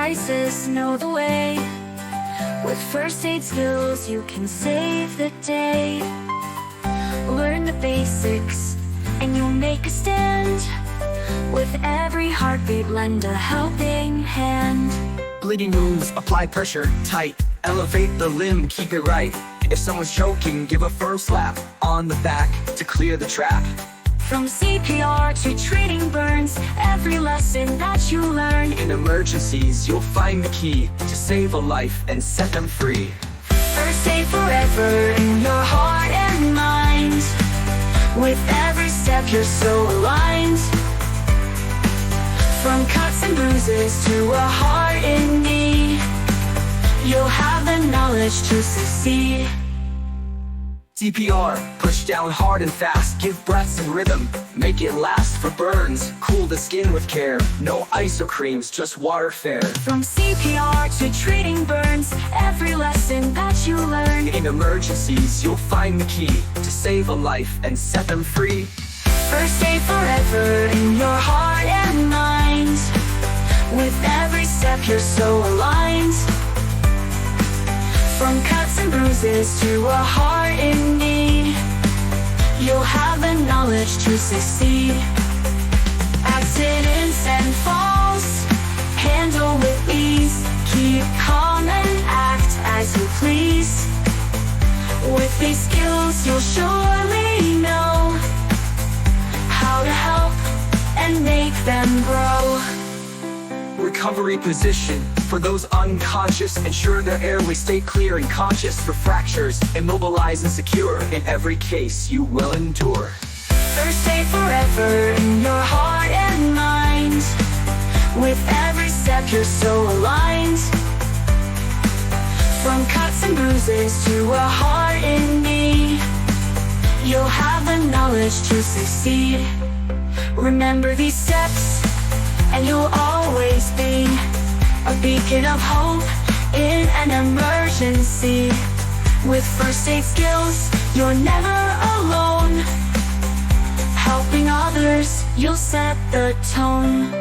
crisis, know the way. With first aid skills, you can save the day. Learn the basics, and you'll make a stand. With every heartbeat, lend a helping hand. Bleeding wounds, apply pressure, tight. Elevate the limb, keep it right. If someone's choking, give a firm slap on the back to clear the trap. From CPR to treating burns, every lesson that you learn. In emergencies, you'll find the key to save a life and set them free. First aid forever in your heart and mind. With every step you're so aligned. From cuts and bruises to a heart in need, you'll have the knowledge to succeed. CPR, push down hard and fast, give breaths and rhythm, make it last for burns. Cool the skin with care, no ice or creams, just water fair. From CPR to treating burns, every lesson that you learn. In emergencies, you'll find the key to save a life and set them free. First aid forever in your heart and mind. With every step you're so aligned. From cuts and bruises to a heart in need, you'll have the knowledge to succeed. Accidents and falls, handle with ease. Keep calm and act as you please. With these skills you'll surely know how to help and make them grow. Recovery position, for those unconscious, ensure their airway stay clear and conscious. For fractures, immobilize and secure. In every case you will endure. First aid forever in your heart and mind. With every step you're so aligned. From cuts and bruises to a heart in need, you'll have the knowledge to succeed. Remember these steps, and you'll always be a beacon of hope in an emergency. With first aid skills, you're never alone. Helping others, you'll set the tone.